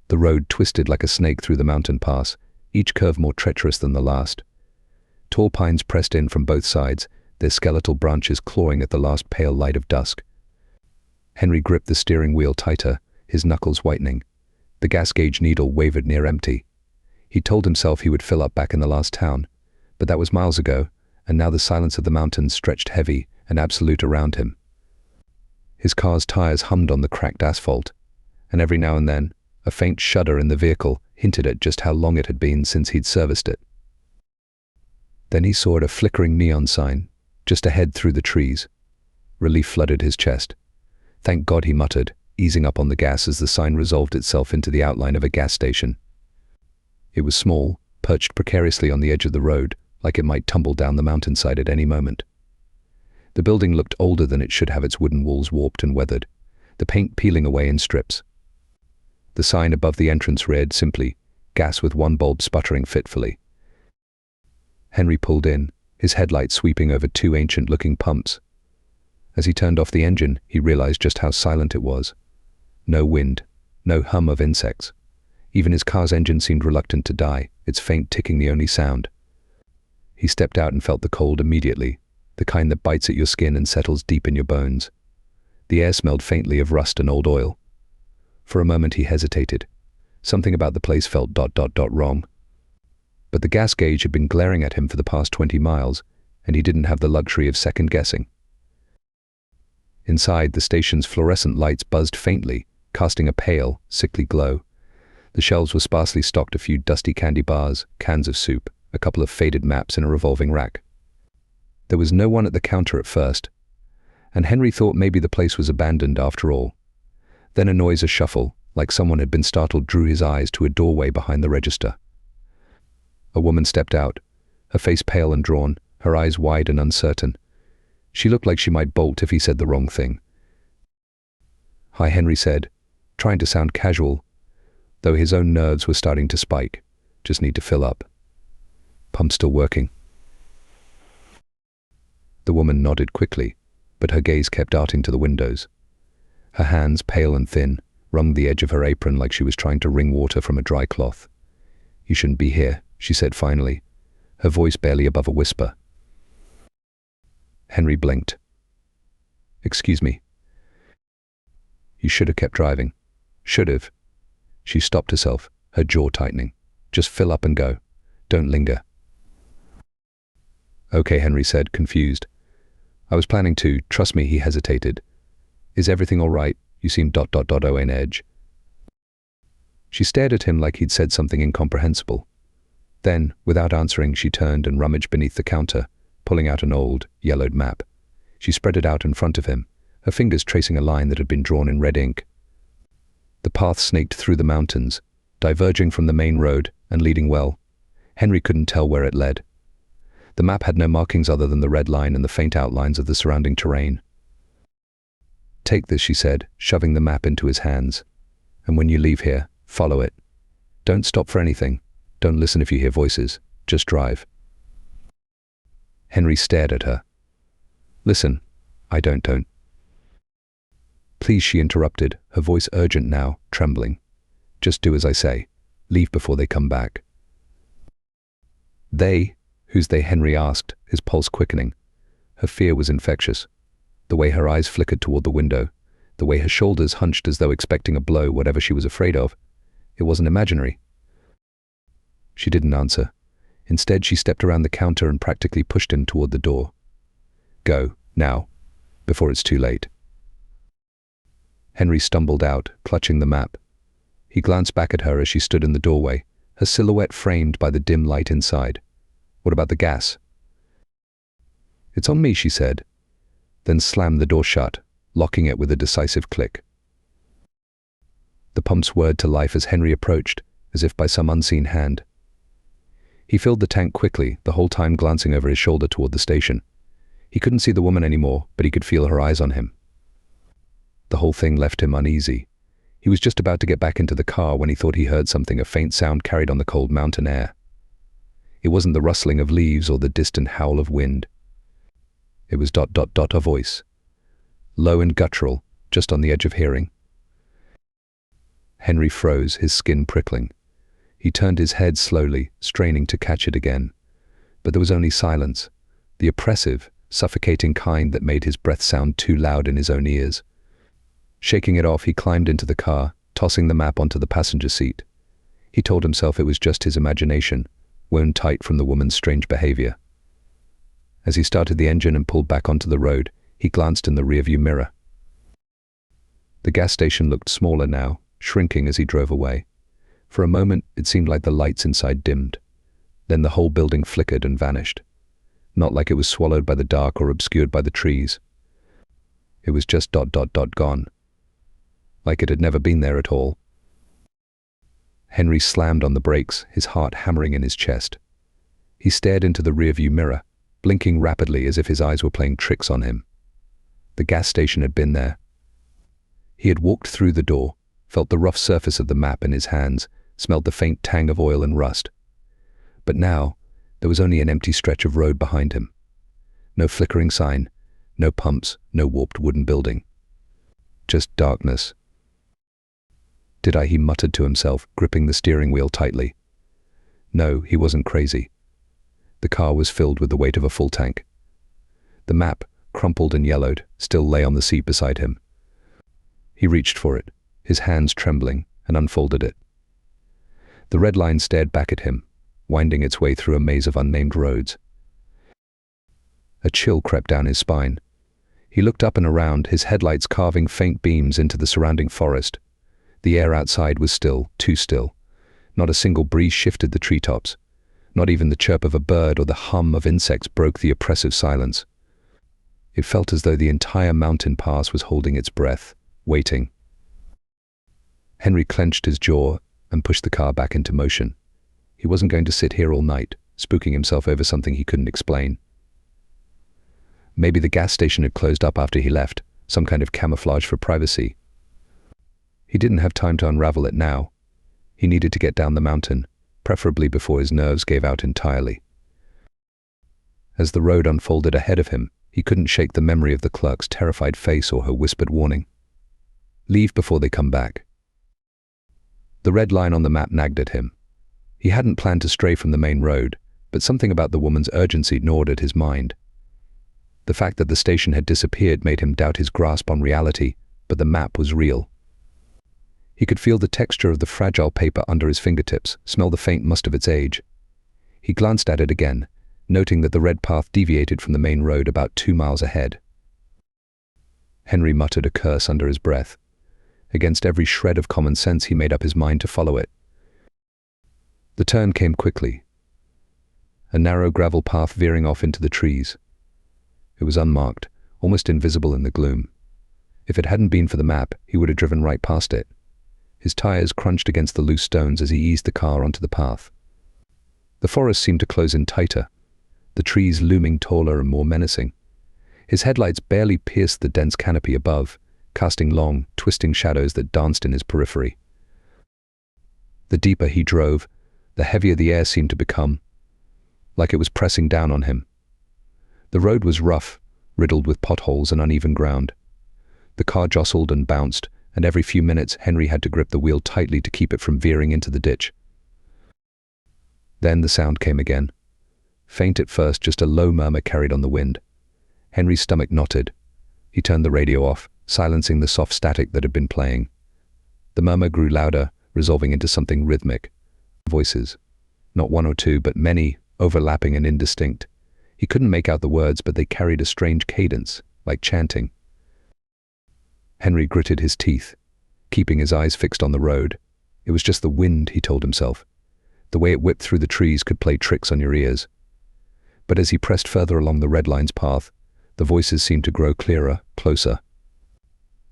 The road twisted like a snake through the mountain pass, each curve more treacherous than the last. Tall pines pressed in from both sides, their skeletal branches clawing at the last pale light of dusk. Henry gripped the steering wheel tighter, his knuckles whitening. The gas gauge needle wavered near empty. He told himself he would fill up back in the last town, but that was miles ago, and now the silence of the mountains stretched heavy and absolute around him. His car's tires hummed on the cracked asphalt, and every now and then, a faint shudder in the vehicle hinted at just how long it had been since he'd serviced it. Then he saw a flickering neon sign, just ahead through the trees. Relief flooded his chest. Thank God, he muttered, easing up on the gas as the sign resolved itself into the outline of a gas station. It was small, perched precariously on the edge of the road, like it might tumble down the mountainside at any moment. The building looked older than it should have, its wooden walls warped and weathered, the paint peeling away in strips. The sign above the entrance read simply, "Gas with one bulb sputtering fitfully." Henry pulled in, his headlights sweeping over two ancient-looking pumps. As he turned off the engine, he realized just how silent it was. No wind, no hum of insects. Even his car's engine seemed reluctant to die, its faint ticking the only sound. He stepped out and felt the cold immediately, the kind that bites at your skin and settles deep in your bones. The air smelled faintly of rust and old oil. For a moment he hesitated. Something about the place felt wrong. But the gas gauge had been glaring at him for the past 20 miles, and he didn't have the luxury of second-guessing. Inside, the station's fluorescent lights buzzed faintly, casting a pale, sickly glow. The shelves were sparsely stocked, a few dusty candy bars, cans of soup, a couple of faded maps in a revolving rack. There was no one at the counter at first, and Henry thought maybe the place was abandoned after all. Then a noise, a shuffle, like someone had been startled, drew his eyes to a doorway behind the register. A woman stepped out, her face pale and drawn, her eyes wide and uncertain. She looked like she might bolt if he said the wrong thing. "Hi," Henry said, trying to sound casual, though his own nerves were starting to spike. "Just need to fill up. Pump still working?" The woman nodded quickly, but her gaze kept darting to the windows. Her hands, pale and thin, wrung the edge of her apron like she was trying to wring water from a dry cloth. "You shouldn't be here," she said finally, her voice barely above a whisper. Henry blinked. "Excuse me." "You should have kept driving." "Should have." She stopped herself, her jaw tightening. "Just fill up and go. Don't linger." "Okay," Henry said, confused. "I was planning to. Trust me," he hesitated. "Is everything all right? You seem on edge." She stared at him like he'd said something incomprehensible. Then, without answering, she turned and rummaged beneath the counter, pulling out an old, yellowed map. She spread it out in front of him, her fingers tracing a line that had been drawn in red ink. The path snaked through the mountains, diverging from the main road and leading well. Henry couldn't tell where it led. The map had no markings other than the red line and the faint outlines of the surrounding terrain. "Take this," she said, shoving the map into his hands. "And when you leave here, follow it. Don't stop for anything. Don't listen if you hear voices. Just drive." Henry stared at her. "Listen, I don't." "Please," she interrupted, her voice urgent now, trembling. "Just do as I say. Leave before they come back." "They? Who's they?" Henry asked, his pulse quickening. Her fear was infectious. The way her eyes flickered toward the window, the way her shoulders hunched as though expecting a blow, whatever she was afraid of. It wasn't imaginary. She didn't answer. Instead, she stepped around the counter and practically pushed him toward the door. "Go, now, before it's too late." Henry stumbled out, clutching the map. He glanced back at her as she stood in the doorway, her silhouette framed by the dim light inside. "What about the gas?" "It's on me," she said, then slammed the door shut, locking it with a decisive click. The pumps whirred to life as Henry approached, as if by some unseen hand. He filled the tank quickly, the whole time glancing over his shoulder toward the station. He couldn't see the woman anymore, but he could feel her eyes on him. The whole thing left him uneasy. He was just about to get back into the car when he thought he heard something, a faint sound carried on the cold mountain air. It wasn't the rustling of leaves or the distant howl of wind. It was a voice. Low and guttural, just on the edge of hearing. Henry froze, his skin prickling. He turned his head slowly, straining to catch it again. But there was only silence, the oppressive, suffocating kind that made his breath sound too loud in his own ears. Shaking it off, he climbed into the car, tossing the map onto the passenger seat. He told himself it was just his imagination, wound tight from the woman's strange behavior. As he started the engine and pulled back onto the road, he glanced in the rearview mirror. The gas station looked smaller now, shrinking as he drove away. For a moment, it seemed like the lights inside dimmed. Then the whole building flickered and vanished. Not like it was swallowed by the dark or obscured by the trees. It was just gone. Like it had never been there at all. Henry slammed on the brakes, his heart hammering in his chest. He stared into the rearview mirror, blinking rapidly as if his eyes were playing tricks on him. The gas station had been there. He had walked through the door, felt the rough surface of the map in his hands, smelled the faint tang of oil and rust. But now, there was only an empty stretch of road behind him. No flickering sign, no pumps, no warped wooden building. Just darkness. He muttered to himself, gripping the steering wheel tightly. No, he wasn't crazy. The car was filled with the weight of a full tank. The map, crumpled and yellowed, still lay on the seat beside him. He reached for it, his hands trembling, and unfolded it. The red line stared back at him, winding its way through a maze of unnamed roads. A chill crept down his spine. He looked up and around, his headlights carving faint beams into the surrounding forest. The air outside was still, too still. Not a single breeze shifted the treetops. Not even the chirp of a bird or the hum of insects broke the oppressive silence. It felt as though the entire mountain pass was holding its breath, waiting. Henry clenched his jaw and pushed the car back into motion. He wasn't going to sit here all night, spooking himself over something he couldn't explain. Maybe the gas station had closed up after he left, some kind of camouflage for privacy. He didn't have time to unravel it now. He needed to get down the mountain, preferably before his nerves gave out entirely. As the road unfolded ahead of him, he couldn't shake the memory of the clerk's terrified face or her whispered warning. Leave before they come back. The red line on the map nagged at him. He hadn't planned to stray from the main road, but something about the woman's urgency gnawed at his mind. The fact that the station had disappeared made him doubt his grasp on reality, but the map was real. He could feel the texture of the fragile paper under his fingertips, smell the faint must of its age. He glanced at it again, noting that the red path deviated from the main road about 2 miles ahead. Henry muttered a curse under his breath. Against every shred of common sense, he made up his mind to follow it. The turn came quickly. A narrow gravel path veering off into the trees. It was unmarked, almost invisible in the gloom. If it hadn't been for the map, he would have driven right past it. His tires crunched against the loose stones as he eased the car onto the path. The forest seemed to close in tighter, the trees looming taller and more menacing. His headlights barely pierced the dense canopy above, casting long, twisting shadows that danced in his periphery. The deeper he drove, the heavier the air seemed to become, like it was pressing down on him. The road was rough, riddled with potholes and uneven ground. The car jostled and bounced, and every few minutes Henry had to grip the wheel tightly to keep it from veering into the ditch. Then the sound came again. Faint at first, just a low murmur carried on the wind. Henry's stomach knotted. He turned the radio off, silencing the soft static that had been playing. The murmur grew louder, resolving into something rhythmic. Voices. Not one or two, but many, overlapping and indistinct. He couldn't make out the words, but they carried a strange cadence, like chanting. Henry gritted his teeth, keeping his eyes fixed on the road. It was just the wind, he told himself. The way it whipped through the trees could play tricks on your ears. But as he pressed further along the red line's path, the voices seemed to grow clearer, closer.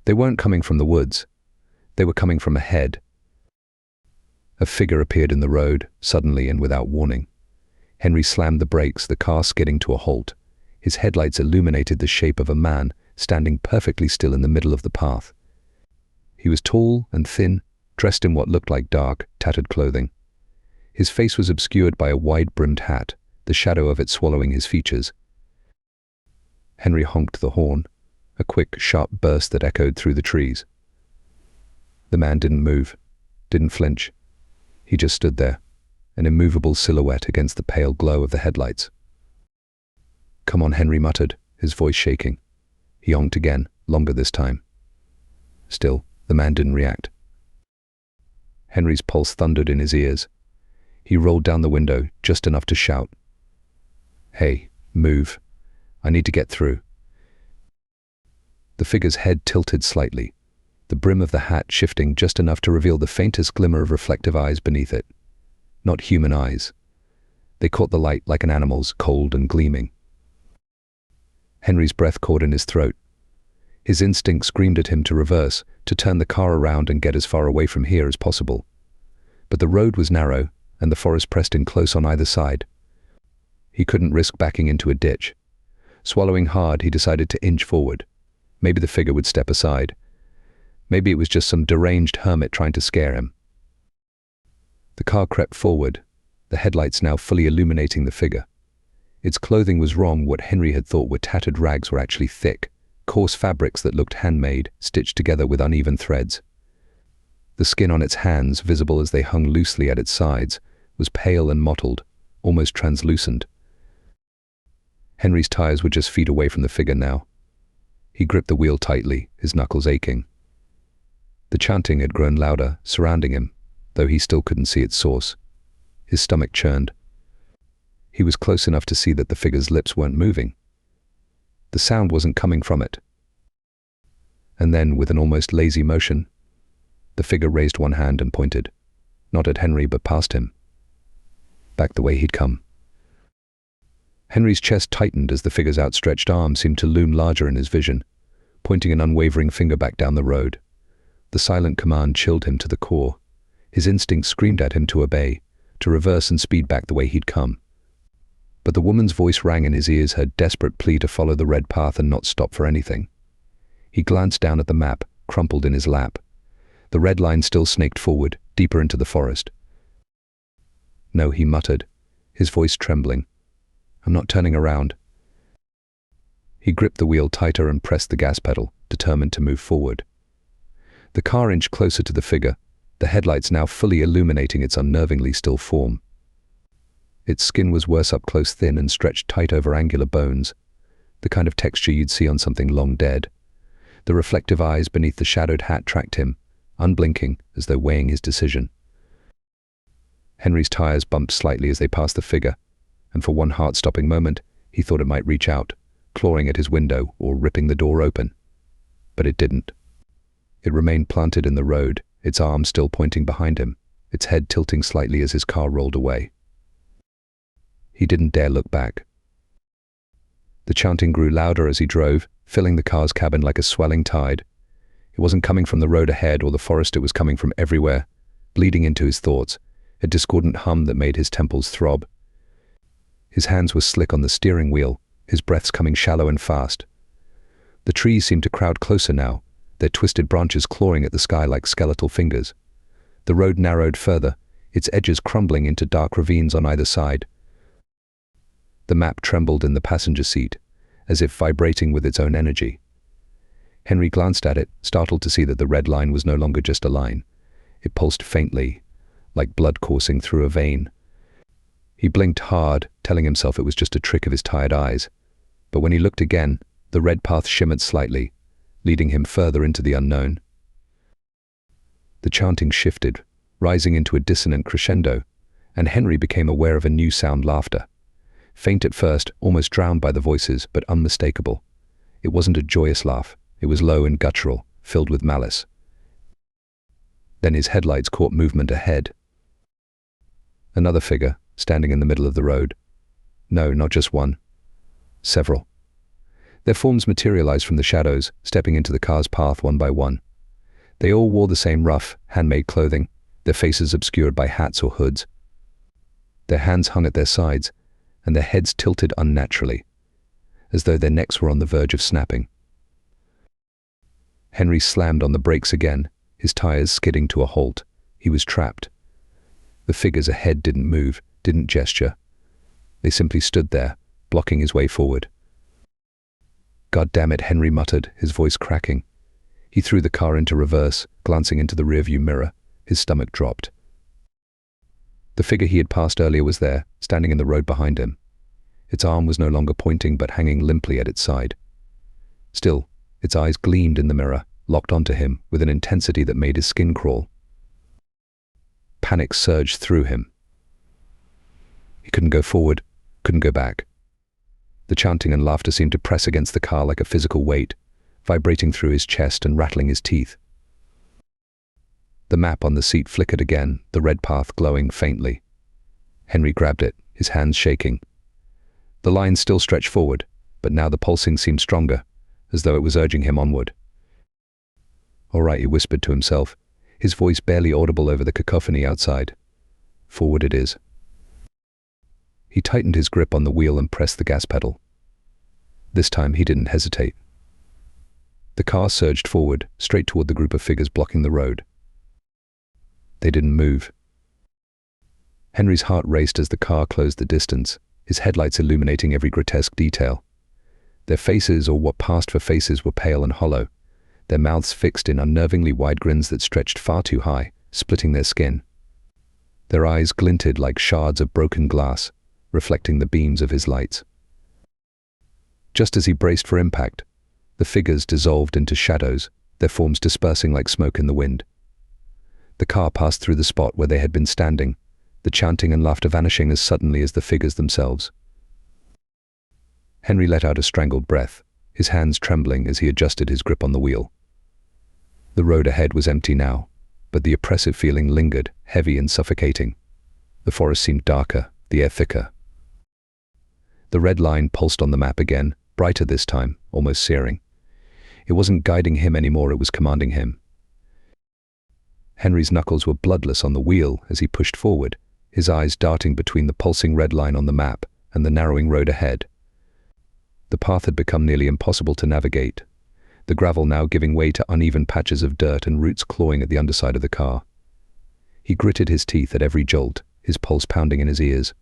They weren't coming from the woods. They were coming from ahead. A figure appeared in the road, suddenly and without warning. Henry slammed the brakes, the car skidding to a halt. His headlights illuminated the shape of a man, standing perfectly still in the middle of the path. He was tall and thin, dressed in what looked like dark, tattered clothing. His face was obscured by a wide-brimmed hat, the shadow of it swallowing his features. Henry honked the horn, a quick, sharp burst that echoed through the trees. The man didn't move. didn't flinch. He just stood there, an immovable silhouette against the pale glow of the headlights. "Come on," Henry muttered, his voice shaking. He honked again, longer this time. Still, the man didn't react. Henry's pulse thundered in his ears. He rolled down the window, just enough to shout, "Hey, move. I need to get through." The figure's head tilted slightly, the brim of the hat shifting just enough to reveal the faintest glimmer of reflective eyes beneath it. Not human eyes. They caught the light like an animal's, cold and gleaming. Henry's breath caught in his throat. His instinct screamed at him to reverse, to turn the car around and get as far away from here as possible. But the road was narrow, and the forest pressed in close on either side. He couldn't risk backing into a ditch. Swallowing hard, he decided to inch forward. Maybe the figure would step aside. Maybe it was just some deranged hermit trying to scare him. The car crept forward, the headlights now fully illuminating the figure. Its clothing was wrong. What Henry had thought were tattered rags were actually thick, coarse fabrics that looked handmade, stitched together with uneven threads. The skin on its hands, visible as they hung loosely at its sides, was pale and mottled, almost translucent. Henry's tires were just feet away from the figure now. He gripped the wheel tightly, his knuckles aching. The chanting had grown louder, surrounding him, though he still couldn't see its source. His stomach churned. He was close enough to see that the figure's lips weren't moving. The sound wasn't coming from it. And then, with an almost lazy motion, the figure raised one hand and pointed, not at Henry but past him, back the way he'd come. Henry's chest tightened as the figure's outstretched arm seemed to loom larger in his vision, pointing an unwavering finger back down the road. The silent command chilled him to the core. His instinct screamed at him to obey, to reverse and speed back the way he'd come. But the woman's voice rang in his ears, her desperate plea to follow the red path and not stop for anything. He glanced down at the map, crumpled in his lap. The red line still snaked forward, deeper into the forest. "No," he muttered, his voice trembling. "I'm not turning around." He gripped the wheel tighter and pressed the gas pedal, determined to move forward. The car inched closer to the figure, the headlights now fully illuminating its unnervingly still form. Its skin was worse up close, thin and stretched tight over angular bones, the kind of texture you'd see on something long dead. The reflective eyes beneath the shadowed hat tracked him, unblinking, as though weighing his decision. Henry's tires bumped slightly as they passed the figure, and for one heart-stopping moment, he thought it might reach out, clawing at his window or ripping the door open. But it didn't. It remained planted in the road, its arm still pointing behind him, its head tilting slightly as his car rolled away. He didn't dare look back. The chanting grew louder as he drove, filling the car's cabin like a swelling tide. It wasn't coming from the road ahead or the forest, it was coming from everywhere, bleeding into his thoughts, a discordant hum that made his temples throb. His hands were slick on the steering wheel, his breaths coming shallow and fast. The trees seemed to crowd closer now, their twisted branches clawing at the sky like skeletal fingers. The road narrowed further, its edges crumbling into dark ravines on either side. The map trembled in the passenger seat, as if vibrating with its own energy. Henry glanced at it, startled to see that the red line was no longer just a line. It pulsed faintly, like blood coursing through a vein. He blinked hard, telling himself it was just a trick of his tired eyes. But when he looked again, the red path shimmered slightly, leading him further into the unknown. The chanting shifted, rising into a dissonant crescendo, and Henry became aware of a new sound: laughter. Faint at first, almost drowned by the voices, but unmistakable. It wasn't a joyous laugh. It was low and guttural, filled with malice. Then his headlights caught movement ahead. Another figure, standing in the middle of the road. No, not just one. Several. Their forms materialized from the shadows, stepping into the car's path one by one. They all wore the same rough, handmade clothing, their faces obscured by hats or hoods. Their hands hung at their sides, and their heads tilted unnaturally, as though their necks were on the verge of snapping. Henry slammed on the brakes again, his tires skidding to a halt. He was trapped. The figures ahead didn't move, didn't gesture. They simply stood there, blocking his way forward. "God damn it," Henry muttered, his voice cracking. He threw the car into reverse, glancing into the rearview mirror, His stomach dropped. The figure he had passed earlier was there, standing in the road behind him. Its arm was no longer pointing but hanging limply at its side. Still, its eyes gleamed in the mirror, locked onto him with an intensity that made his skin crawl. Panic surged through him. He couldn't go forward, couldn't go back. The chanting and laughter seemed to press against the car like a physical weight, vibrating through his chest and rattling his teeth. The map on the seat flickered again, the red path glowing faintly. Henry grabbed it, his hands shaking. The line still stretched forward, but now the pulsing seemed stronger, as though it was urging him onward. "All right," he whispered to himself, his voice barely audible over the cacophony outside. "Forward it is." He tightened his grip on the wheel and pressed the gas pedal. This time he didn't hesitate. The car surged forward, straight toward the group of figures blocking the road. They didn't move. Henry's heart raced as the car closed the distance, his headlights illuminating every grotesque detail. Their faces, or what passed for faces, were pale and hollow, their mouths fixed in unnervingly wide grins that stretched far too high, splitting their skin. Their eyes glinted like shards of broken glass, reflecting the beams of his lights. Just as he braced for impact, the figures dissolved into shadows, their forms dispersing like smoke in the wind. The car passed through the spot where they had been standing, the chanting and laughter vanishing as suddenly as the figures themselves. Henry let out a strangled breath, his hands trembling as he adjusted his grip on the wheel. The road ahead was empty now, but the oppressive feeling lingered, heavy and suffocating. The forest seemed darker, the air thicker. The red line pulsed on the map again, brighter this time, almost searing. It wasn't guiding him anymore, it was commanding him. Henry's knuckles were bloodless on the wheel as he pushed forward, his eyes darting between the pulsing red line on the map and the narrowing road ahead. The path had become nearly impossible to navigate, the gravel now giving way to uneven patches of dirt and roots clawing at the underside of the car. He gritted his teeth at every jolt, his pulse pounding in his ears.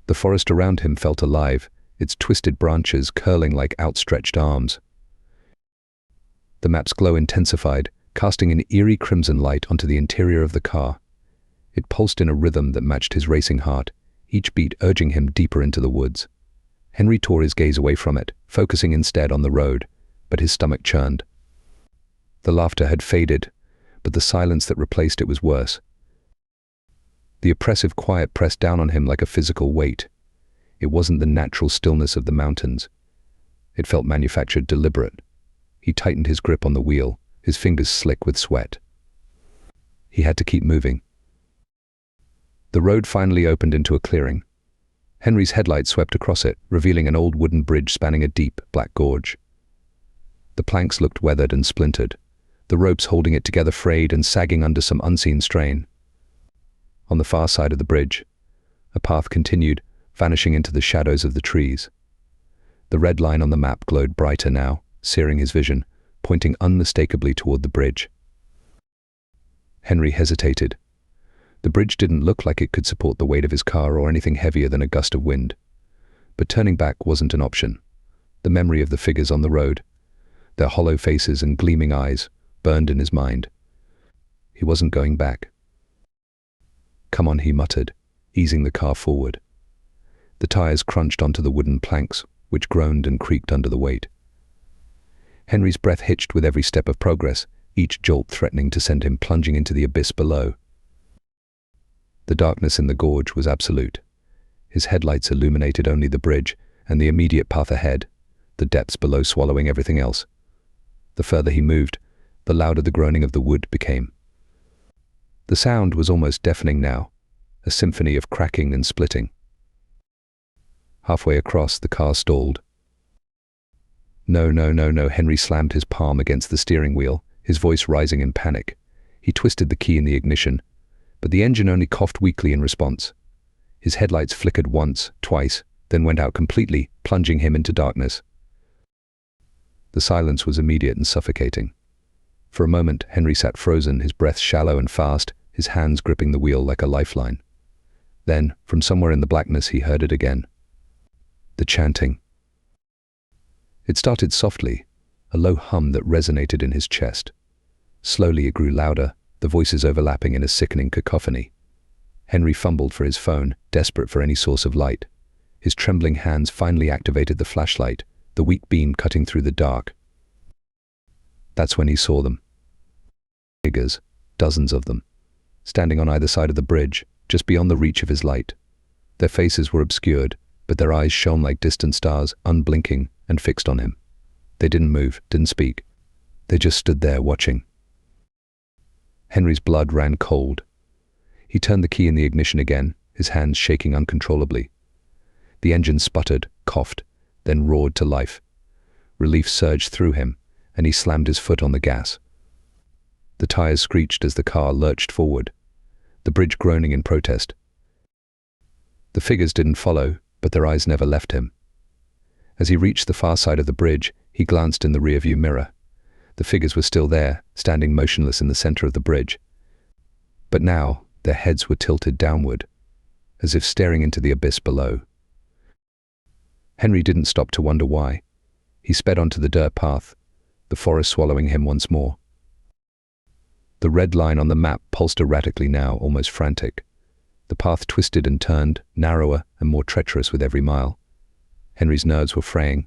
The forest around him felt alive, its twisted branches curling like outstretched arms. The map's glow intensified, casting an eerie crimson light onto the interior of the car. It pulsed in a rhythm that matched his racing heart, each beat urging him deeper into the woods. Henry tore his gaze away from it, focusing instead on the road, but his stomach churned. The laughter had faded, but the silence that replaced it was worse. The oppressive quiet pressed down on him like a physical weight. It wasn't the natural stillness of the mountains. It felt manufactured, deliberate. He tightened his grip on the wheel, his fingers slick with sweat. He had to keep moving. The road finally opened into a clearing. Henry's headlights swept across it, revealing an old wooden bridge spanning a deep, black gorge. The planks looked weathered and splintered, the ropes holding it together frayed and sagging under some unseen strain. On the far side of the bridge, a path continued, vanishing into the shadows of the trees. The red line on the map glowed brighter now, searing his vision, pointing unmistakably toward the bridge. Henry hesitated. The bridge didn't look like it could support the weight of his car or anything heavier than a gust of wind. But turning back wasn't an option. The memory of the figures on the road, their hollow faces and gleaming eyes, burned in his mind. He wasn't going back. "Come on," he muttered, easing the car forward. The tires crunched onto the wooden planks, which groaned and creaked under the weight. Henry's breath hitched with every step of progress, each jolt threatening to send him plunging into the abyss below. The darkness in the gorge was absolute. His headlights illuminated only the bridge and the immediate path ahead, the depths below swallowing everything else. The further he moved, the louder the groaning of the wood became. The sound was almost deafening now, a symphony of cracking and splitting. Halfway across, the car stalled. No, no, no, no, Henry slammed his palm against the steering wheel, his voice rising in panic. He twisted the key in the ignition, but the engine only coughed weakly in response. His headlights flickered once, twice, then went out completely, plunging him into darkness. The silence was immediate and suffocating. For a moment, Henry sat frozen, his breath shallow and fast, his hands gripping the wheel like a lifeline. Then, from somewhere in the blackness, he heard it again. The chanting. It started softly, a low hum that resonated in his chest. Slowly it grew louder, the voices overlapping in a sickening cacophony. Henry fumbled for his phone, desperate for any source of light. His trembling hands finally activated the flashlight, the weak beam cutting through the dark. That's when he saw them. Figures, dozens of them, standing on either side of the bridge, just beyond the reach of his light. Their faces were obscured, but their eyes shone like distant stars, unblinking and fixed on him. They didn't move, didn't speak. They just stood there watching. Henry's blood ran cold. He turned the key in the ignition again, his hands shaking uncontrollably. The engine sputtered, coughed, then roared to life. Relief surged through him, and he slammed his foot on the gas. The tires screeched as the car lurched forward, the bridge groaning in protest. The figures didn't follow, but their eyes never left him. As he reached the far side of the bridge, he glanced in the rearview mirror. The figures were still there, standing motionless in the center of the bridge. But now, their heads were tilted downward, as if staring into the abyss below. Henry didn't stop to wonder why. He sped onto the dirt path, the forest swallowing him once more. The red line on the map pulsed erratically now, almost frantic. The path twisted and turned, narrower and more treacherous with every mile. Henry's nerves were fraying.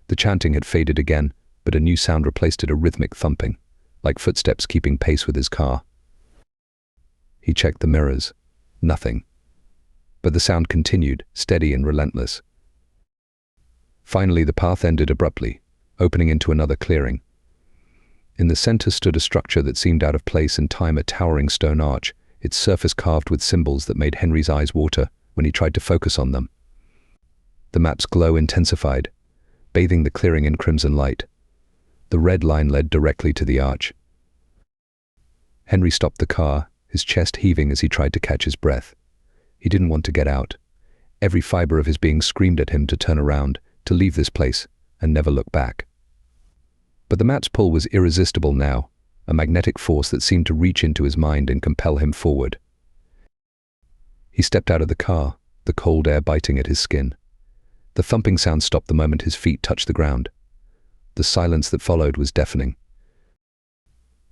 The chanting had faded again, but a new sound replaced it, a rhythmic thumping, like footsteps keeping pace with his car. He checked the mirrors. Nothing. But the sound continued, steady and relentless. Finally, the path ended abruptly, opening into another clearing. In the center stood a structure that seemed out of place in time, a towering stone arch, its surface carved with symbols that made Henry's eyes water when he tried to focus on them. The map's glow intensified, bathing the clearing in crimson light. The red line led directly to the arch. Henry stopped the car, his chest heaving as he tried to catch his breath. He didn't want to get out. Every fiber of his being screamed at him to turn around, to leave this place, and never look back. But the map's pull was irresistible now, a magnetic force that seemed to reach into his mind and compel him forward. He stepped out of the car, the cold air biting at his skin. The thumping sound stopped the moment his feet touched the ground. The silence that followed was deafening.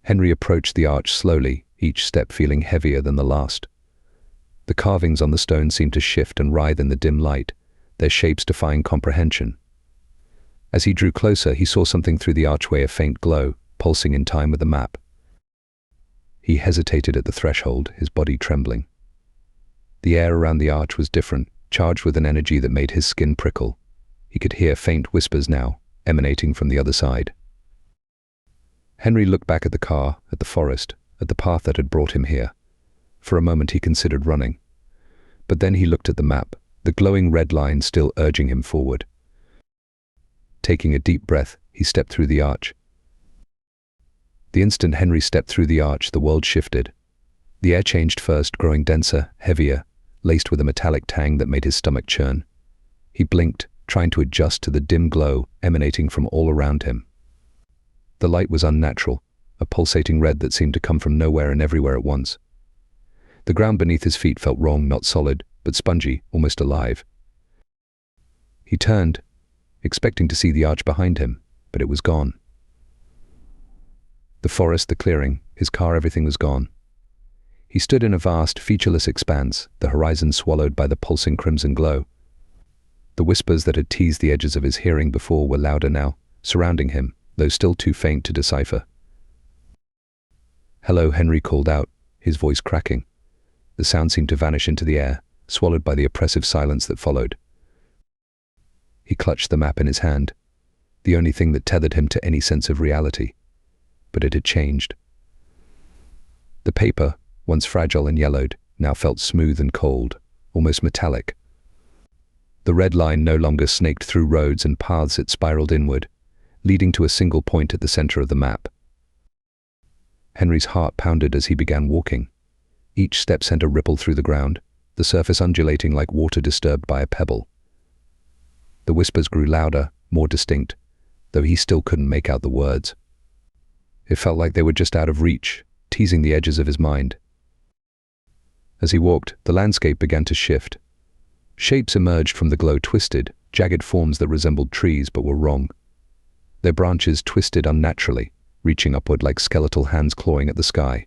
Henry approached the arch slowly, each step feeling heavier than the last. The carvings on the stone seemed to shift and writhe in the dim light, their shapes defying comprehension. As he drew closer, he saw something through the archway, a faint glow, pulsing in time with the map. He hesitated at the threshold, his body trembling. The air around the arch was different, charged with an energy that made his skin prickle. He could hear faint whispers now, emanating from the other side. Henry looked back at the car, at the forest, at the path that had brought him here. For a moment he considered running. But then he looked at the map, the glowing red line still urging him forward. Taking a deep breath, he stepped through the arch. The instant Henry stepped through the arch, the world shifted. The air changed first, growing denser, heavier, laced with a metallic tang that made his stomach churn. He blinked, trying to adjust to the dim glow emanating from all around him. The light was unnatural, a pulsating red that seemed to come from nowhere and everywhere at once. The ground beneath his feet felt wrong, not solid, but spongy, almost alive. He turned, expecting to see the arch behind him, but it was gone. The forest, the clearing, his car, everything was gone. He stood in a vast, featureless expanse, the horizon swallowed by the pulsing crimson glow. The whispers that had teased the edges of his hearing before were louder now, surrounding him, though still too faint to decipher. "Hello," Henry called out, his voice cracking. The sound seemed to vanish into the air, swallowed by the oppressive silence that followed. He clutched the map in his hand, the only thing that tethered him to any sense of reality. But it had changed. The paper, once fragile and yellowed, now felt smooth and cold, almost metallic. The red line no longer snaked through roads and paths, it spiraled inward, leading to a single point at the center of the map. Henry's heart pounded as he began walking. Each step sent a ripple through the ground, the surface undulating like water disturbed by a pebble. The whispers grew louder, more distinct, though he still couldn't make out the words. It felt like they were just out of reach, teasing the edges of his mind. As he walked, the landscape began to shift. Shapes emerged from the glow, twisted, jagged forms that resembled trees but were wrong. Their branches twisted unnaturally, reaching upward like skeletal hands clawing at the sky.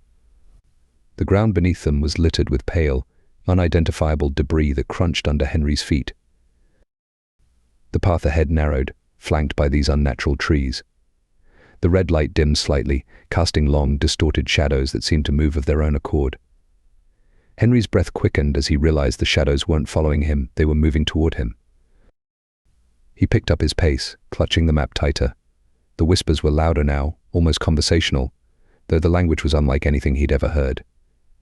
The ground beneath them was littered with pale, unidentifiable debris that crunched under Henry's feet. The path ahead narrowed, flanked by these unnatural trees. The red light dimmed slightly, casting long, distorted shadows that seemed to move of their own accord. Henry's breath quickened as he realized the shadows weren't following him, they were moving toward him. He picked up his pace, clutching the map tighter. The whispers were louder now, almost conversational, though the language was unlike anything he'd ever heard.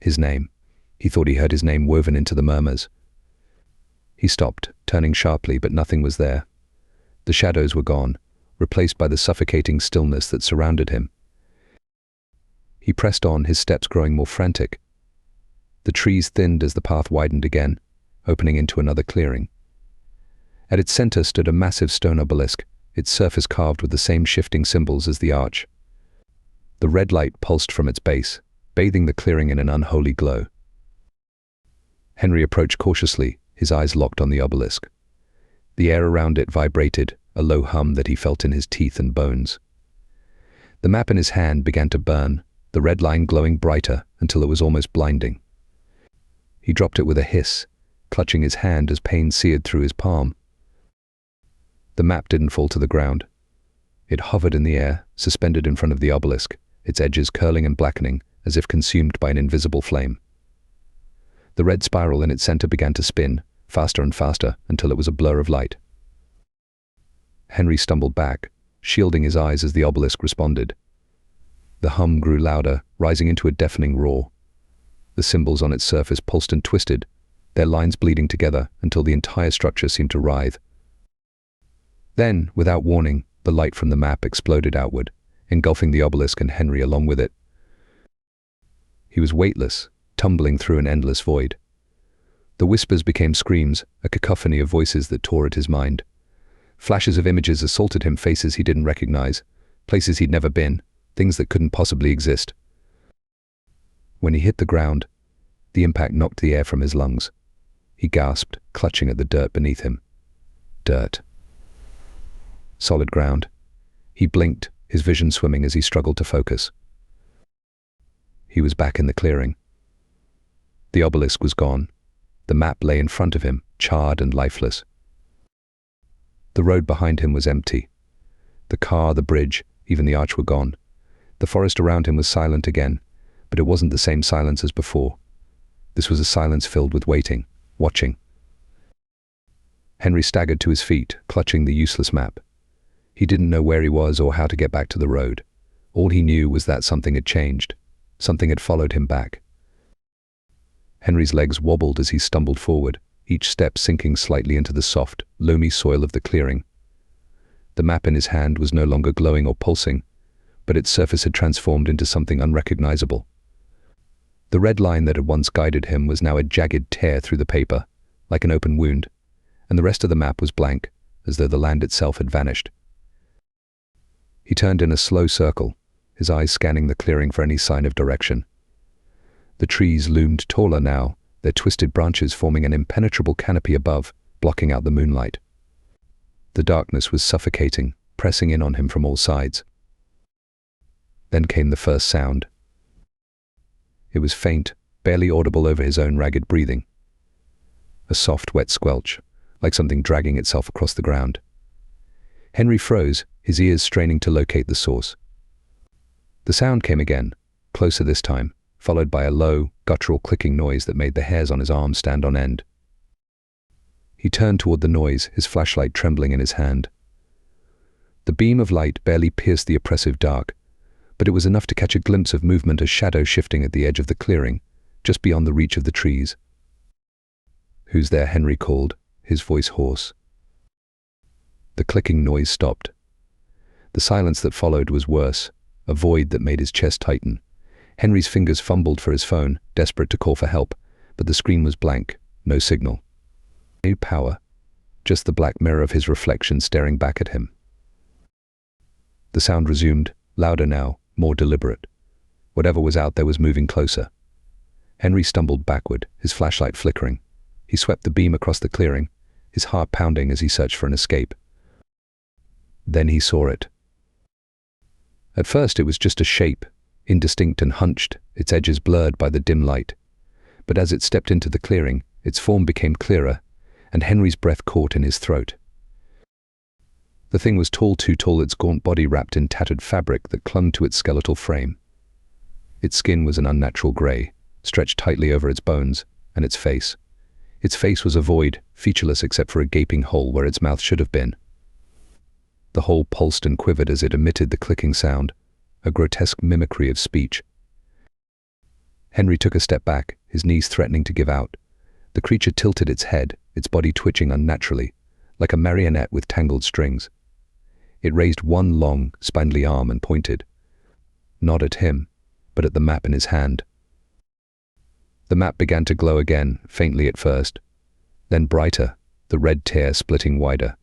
His name. He thought he heard his name woven into the murmurs. He stopped, turning sharply, but nothing was there. The shadows were gone, replaced by the suffocating stillness that surrounded him. He pressed on, his steps growing more frantic. The trees thinned as the path widened again, opening into another clearing. At its center stood a massive stone obelisk, its surface carved with the same shifting symbols as the arch. The red light pulsed from its base, bathing the clearing in an unholy glow. Henry approached cautiously, his eyes locked on the obelisk. The air around it vibrated, a low hum that he felt in his teeth and bones. The map in his hand began to burn, the red line glowing brighter until it was almost blinding. He dropped it with a hiss, clutching his hand as pain seared through his palm. The map didn't fall to the ground. It hovered in the air, suspended in front of the obelisk, its edges curling and blackening as if consumed by an invisible flame. The red spiral in its center began to spin, faster and faster, until it was a blur of light. Henry stumbled back, shielding his eyes as the obelisk responded. The hum grew louder, rising into a deafening roar. The symbols on its surface pulsed and twisted, their lines bleeding together until the entire structure seemed to writhe. Then, without warning, the light from the map exploded outward, engulfing the obelisk and Henry along with it. He was weightless, tumbling through an endless void. The whispers became screams, a cacophony of voices that tore at his mind. Flashes of images assaulted him, faces he didn't recognize, places he'd never been, things that couldn't possibly exist. When he hit the ground, the impact knocked the air from his lungs. He gasped, clutching at the dirt beneath him. Dirt. Solid ground. He blinked, his vision swimming as he struggled to focus. He was back in the clearing. The obelisk was gone. The map lay in front of him, charred and lifeless. The road behind him was empty. The car, the bridge, even the arch were gone. The forest around him was silent again, but it wasn't the same silence as before. This was a silence filled with waiting, watching. Henry staggered to his feet, clutching the useless map. He didn't know where he was or how to get back to the road. All he knew was that something had changed. Something had followed him back. Henry's legs wobbled as he stumbled forward, each step sinking slightly into the soft, loamy soil of the clearing. The map in his hand was no longer glowing or pulsing, but its surface had transformed into something unrecognizable. The red line that had once guided him was now a jagged tear through the paper, like an open wound, and the rest of the map was blank, as though the land itself had vanished. He turned in a slow circle, his eyes scanning the clearing for any sign of direction. The trees loomed taller now, their twisted branches forming an impenetrable canopy above, blocking out the moonlight. The darkness was suffocating, pressing in on him from all sides. Then came the first sound. It was faint, barely audible over his own ragged breathing. A soft, wet squelch, like something dragging itself across the ground. Henry froze, his ears straining to locate the source. The sound came again, closer this time, followed by a low, guttural clicking noise that made the hairs on his arms stand on end. He turned toward the noise, his flashlight trembling in his hand. The beam of light barely pierced the oppressive dark, but it was enough to catch a glimpse of movement, a shadow shifting at the edge of the clearing, just beyond the reach of the trees. "Who's there?" Henry called, his voice hoarse. The clicking noise stopped. The silence that followed was worse, a void that made his chest tighten. Henry's fingers fumbled for his phone, desperate to call for help, but the screen was blank, no signal. No power, just the black mirror of his reflection staring back at him. The sound resumed, louder now, more deliberate. Whatever was out there was moving closer. Henry stumbled backward, his flashlight flickering. He swept the beam across the clearing, his heart pounding as he searched for an escape. Then he saw it. At first it was just a shape, indistinct and hunched, its edges blurred by the dim light. But as it stepped into the clearing, its form became clearer, and Henry's breath caught in his throat. The thing was tall, too tall, its gaunt body wrapped in tattered fabric that clung to its skeletal frame. Its skin was an unnatural grey, stretched tightly over its bones, and its face. Its face was a void, featureless except for a gaping hole where its mouth should have been. The hole pulsed and quivered as it emitted the clicking sound, a grotesque mimicry of speech. Henry took a step back, his knees threatening to give out. The creature tilted its head, its body twitching unnaturally, like a marionette with tangled strings. It raised one long, spindly arm and pointed. Not at him, but at the map in his hand. The map began to glow again, faintly at first. Then brighter, the red tear splitting wider.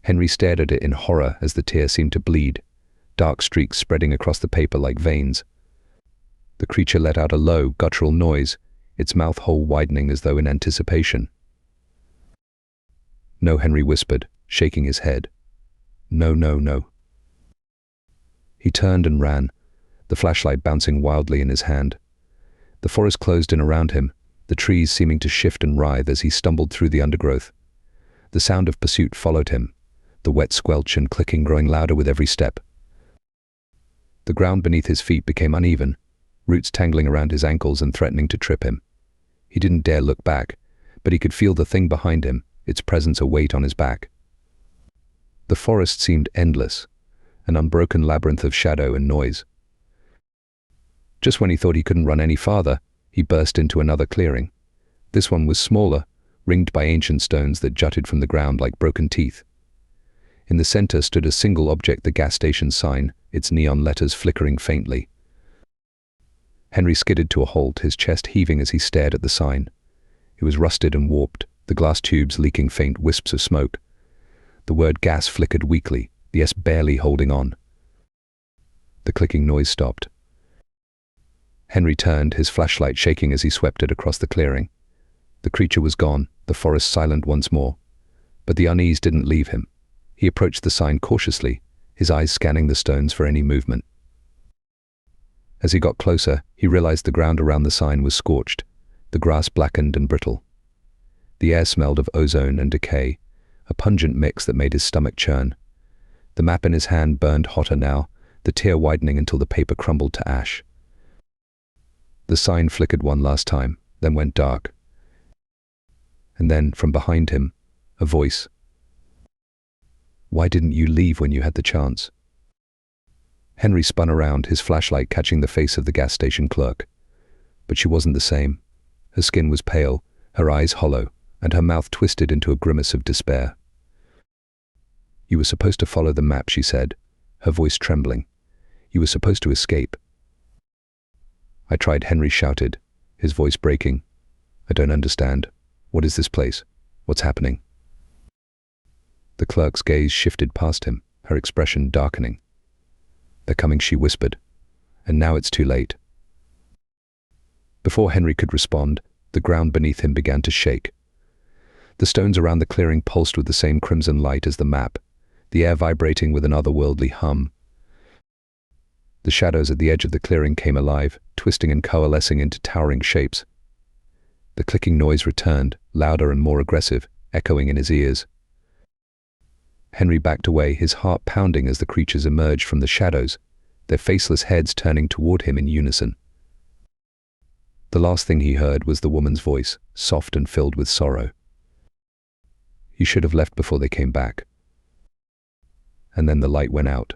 Henry stared at it in horror as the tear seemed to bleed, dark streaks spreading across the paper like veins. The creature let out a low, guttural noise, its mouth hole widening as though in anticipation. "No," Henry whispered, shaking his head. "No, no, no." He turned and ran, the flashlight bouncing wildly in his hand. The forest closed in around him, the trees seeming to shift and writhe as he stumbled through the undergrowth. The sound of pursuit followed him, the wet squelch and clicking growing louder with every step. The ground beneath his feet became uneven, roots tangling around his ankles and threatening to trip him. He didn't dare look back, but he could feel the thing behind him, its presence a weight on his back. The forest seemed endless, an unbroken labyrinth of shadow and noise. Just when he thought he couldn't run any farther, he burst into another clearing. This one was smaller, ringed by ancient stones that jutted from the ground like broken teeth. In the center stood a single object, the gas station sign, its neon letters flickering faintly. Henry skidded to a halt, his chest heaving as he stared at the sign. It was rusted and warped, the glass tubes leaking faint wisps of smoke. The word gas flickered weakly, the S barely holding on. The clicking noise stopped. Henry turned, his flashlight shaking as he swept it across the clearing. The creature was gone, the forest silent once more. But the unease didn't leave him. He approached the sign cautiously, his eyes scanning the stones for any movement. As he got closer, he realized the ground around the sign was scorched, the grass blackened and brittle. The air smelled of ozone and decay, a pungent mix that made his stomach churn. The map in his hand burned hotter now, the tear widening until the paper crumbled to ash. The sign flickered one last time, then went dark. And then, from behind him, a voice. "Why didn't you leave when you had the chance?" Henry spun around, his flashlight catching the face of the gas station clerk. But she wasn't the same. Her skin was pale, her eyes hollow, and her mouth twisted into a grimace of despair. "You were supposed to follow the map," she said, her voice trembling. "You were supposed to escape." "I tried," Henry shouted, his voice breaking. "I don't understand. What is this place? What's happening?" The clerk's gaze shifted past him, her expression darkening. "They're coming," she whispered. "And now it's too late." Before Henry could respond, the ground beneath him began to shake. The stones around the clearing pulsed with the same crimson light as the map, the air vibrating with an otherworldly hum. The shadows at the edge of the clearing came alive, twisting and coalescing into towering shapes. The clicking noise returned, louder and more aggressive, echoing in his ears. Henry backed away, his heart pounding as the creatures emerged from the shadows, their faceless heads turning toward him in unison. The last thing he heard was the woman's voice, soft and filled with sorrow. "You should have left before they came back." And then the light went out.